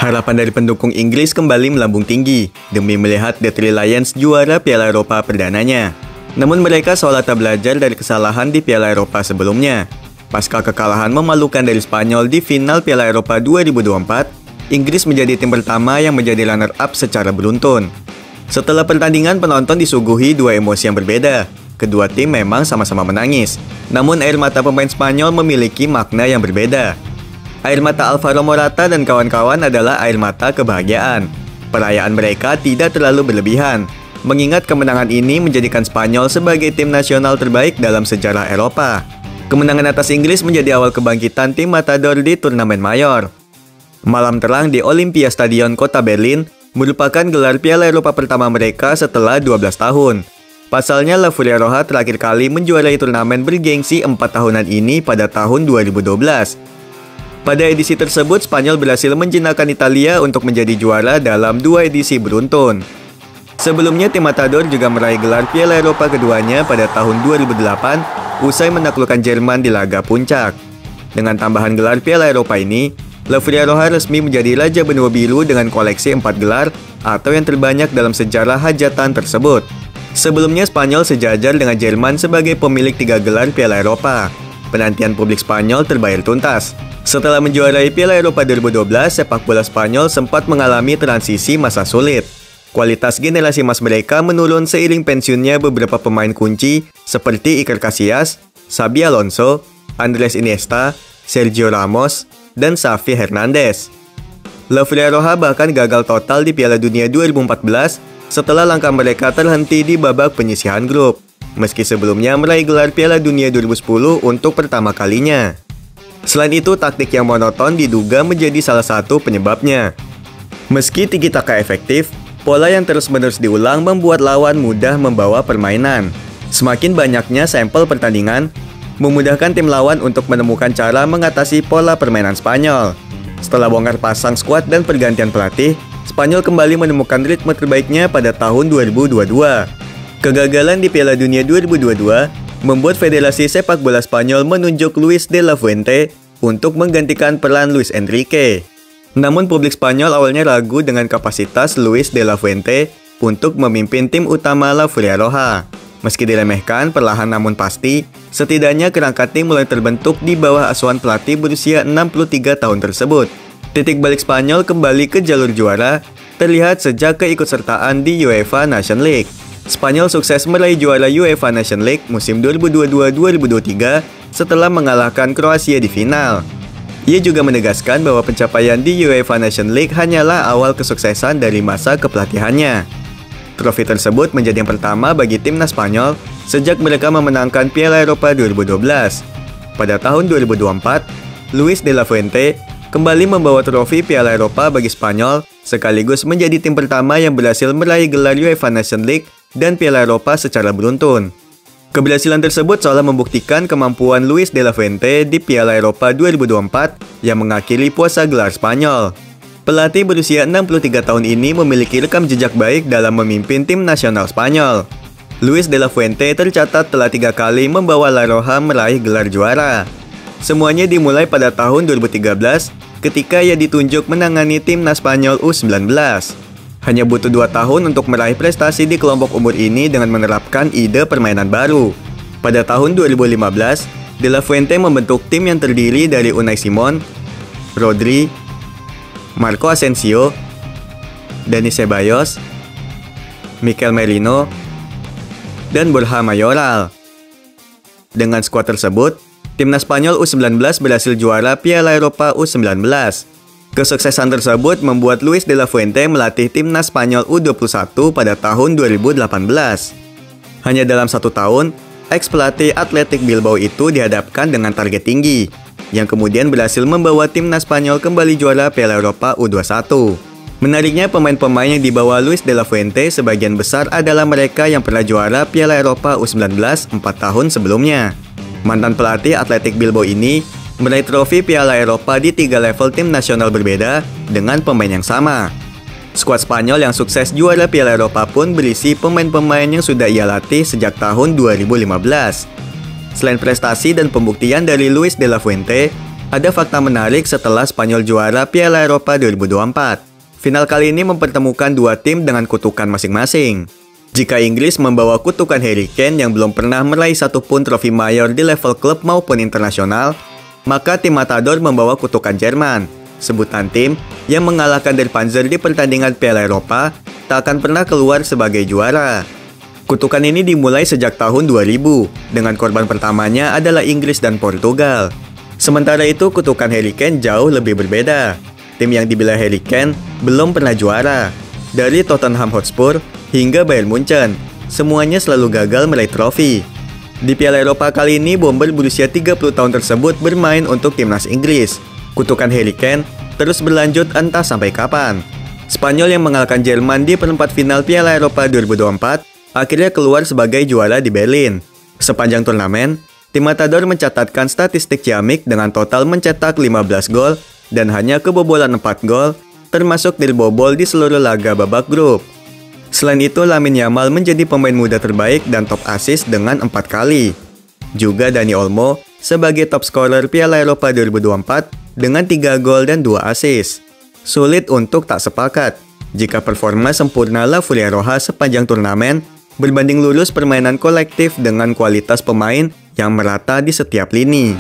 Harapan dari pendukung Inggris kembali melambung tinggi demi melihat The Three Lions juara Piala Eropa perdananya. Namun mereka seolah tak belajar dari kesalahan di Piala Eropa sebelumnya. Pasca kekalahan memalukan dari Spanyol di final Piala Eropa 2024, Inggris menjadi tim pertama yang menjadi runner-up secara beruntun. Setelah pertandingan, penonton disuguhi dua emosi yang berbeda. Kedua tim memang sama-sama menangis, namun air mata pemain Spanyol memiliki makna yang berbeda. Air mata Alvaro Morata dan kawan-kawan adalah air mata kebahagiaan. Perayaan mereka tidak terlalu berlebihan, mengingat kemenangan ini menjadikan Spanyol sebagai tim nasional terbaik dalam sejarah Eropa. Kemenangan atas Inggris menjadi awal kebangkitan tim Matador di turnamen mayor. Malam terang di Olympia Stadion kota Berlin merupakan gelar Piala Eropa pertama mereka setelah 12 tahun. Pasalnya, La Furia Roja terakhir kali menjuarai turnamen bergengsi 4 tahunan ini pada tahun 2012. Pada edisi tersebut, Spanyol berhasil menjinakkan Italia untuk menjadi juara dalam 2 edisi beruntun. Sebelumnya, tim Matador juga meraih gelar Piala Eropa keduanya pada tahun 2008 usai menaklukkan Jerman di laga puncak. Dengan tambahan gelar Piala Eropa ini, La Furia Roja resmi menjadi Raja Benua Biru dengan koleksi 4 gelar atau yang terbanyak dalam sejarah hajatan tersebut. Sebelumnya, Spanyol sejajar dengan Jerman sebagai pemilik 3 gelar Piala Eropa. Penantian publik Spanyol terbayar tuntas. Setelah menjuarai Piala Eropa 2012, sepak bola Spanyol sempat mengalami transisi masa sulit. Kualitas generasi emas mereka menurun seiring pensiunnya beberapa pemain kunci seperti Iker Casillas, Xabi Alonso, Andrés Iniesta, Sergio Ramos, dan Xavi Hernandez. La Furia Roja bahkan gagal total di Piala Dunia 2014 setelah langkah mereka terhenti di babak penyisihan grup, meski sebelumnya meraih gelar Piala Dunia 2010 untuk pertama kalinya. Selain itu, taktik yang monoton diduga menjadi salah satu penyebabnya. Meski tiki-taka efektif, pola yang terus-menerus diulang membuat lawan mudah membawa permainan. Semakin banyaknya sampel pertandingan, memudahkan tim lawan untuk menemukan cara mengatasi pola permainan Spanyol. Setelah bongkar pasang skuad dan pergantian pelatih, Spanyol kembali menemukan ritme terbaiknya pada tahun 2022. Kegagalan di Piala Dunia 2022 membuat Federasi Sepak Bola Spanyol menunjuk Luis de la Fuente untuk menggantikan peran Luis Enrique. Namun publik Spanyol awalnya ragu dengan kapasitas Luis de la Fuente untuk memimpin tim utama La Furia Roja. Meski diremehkan perlahan namun pasti, setidaknya kerangka tim mulai terbentuk di bawah asuhan pelatih berusia 63 tahun tersebut. Titik balik Spanyol kembali ke jalur juara terlihat sejak keikutsertaan di UEFA Nations League. Spanyol sukses meraih juara UEFA Nations League musim 2022-2023 setelah mengalahkan Kroasia di final. Ia juga menegaskan bahwa pencapaian di UEFA Nations League hanyalah awal kesuksesan dari masa kepelatihannya. Trofi tersebut menjadi yang pertama bagi timnas Spanyol sejak mereka memenangkan Piala Eropa 2012. Pada tahun 2024, Luis de la Fuente kembali membawa trofi Piala Eropa bagi Spanyol sekaligus menjadi tim pertama yang berhasil meraih gelar UEFA Nations League dan Piala Eropa secara beruntun. Keberhasilan tersebut seolah membuktikan kemampuan Luis de la Fuente di Piala Eropa 2024 yang mengakhiri puasa gelar Spanyol. Pelatih berusia 63 tahun ini memiliki rekam jejak baik dalam memimpin tim nasional Spanyol. Luis de la Fuente tercatat telah 3 kali membawa La Roja meraih gelar juara. Semuanya dimulai pada tahun 2013 ketika ia ditunjuk menangani timnas Spanyol U19. Hanya butuh 2 tahun untuk meraih prestasi di kelompok umur ini dengan menerapkan ide permainan baru. Pada tahun 2015, De La Fuente membentuk tim yang terdiri dari Unai Simon, Rodri, Marco Asensio, Dani Ceballos, Mikel Merino, dan Borja Mayoral. Dengan skuad tersebut, timnas Spanyol U19 berhasil juara Piala Eropa U19. Kesuksesan tersebut membuat Luis de la Fuente melatih timnas Spanyol U21 pada tahun 2018. Hanya dalam 1 tahun, ex-pelatih Athletic Bilbao itu dihadapkan dengan target tinggi, yang kemudian berhasil membawa timnas Spanyol kembali juara Piala Eropa U21. Menariknya, pemain-pemain yang dibawa Luis de la Fuente sebagian besar adalah mereka yang pernah juara Piala Eropa U19 4 tahun sebelumnya. Mantan pelatih Athletic Bilbao ini meraih trofi Piala Eropa di 3 level tim nasional berbeda dengan pemain yang sama. Skuad Spanyol yang sukses juara Piala Eropa pun berisi pemain-pemain yang sudah ia latih sejak tahun 2015. Selain prestasi dan pembuktian dari Luis de la Fuente, Ada fakta menarik setelah Spanyol juara Piala Eropa 2024. Final kali ini mempertemukan dua tim dengan kutukan masing-masing. Jika Inggris membawa kutukan Harry Kane yang belum pernah meraih satupun trofi mayor di level klub maupun internasional, maka tim Matador membawa kutukan Jerman, sebutan tim yang mengalahkan Der Panzer di pertandingan Piala Eropa tak akan pernah keluar sebagai juara. Kutukan ini dimulai sejak tahun 2000, dengan korban pertamanya adalah Inggris dan Portugal. Sementara itu, kutukan Harry Kane jauh lebih berbeda. Tim yang dibela Harry Kane belum pernah juara. Dari Tottenham Hotspur hingga Bayern Munchen, semuanya selalu gagal meraih trofi. Di Piala Eropa kali ini, bomber berusia 30 tahun tersebut bermain untuk timnas Inggris. Kutukan Harry Kane terus berlanjut entah sampai kapan. Spanyol yang mengalahkan Jerman di perempat final Piala Eropa 2024 akhirnya keluar sebagai juara di Berlin. Sepanjang turnamen, tim Matador mencatatkan statistik ciamik dengan total mencetak 15 gol dan hanya kebobolan 4 gol, termasuk dibobol di seluruh laga babak grup. Selain itu, Lamine Yamal menjadi pemain muda terbaik dan top assist dengan 4 kali. Juga Dani Olmo sebagai top scorer Piala Eropa 2024 dengan 3 gol dan 2 assist. Sulit untuk tak sepakat jika performa sempurna La Furia Roja sepanjang turnamen berbanding lurus permainan kolektif dengan kualitas pemain yang merata di setiap lini.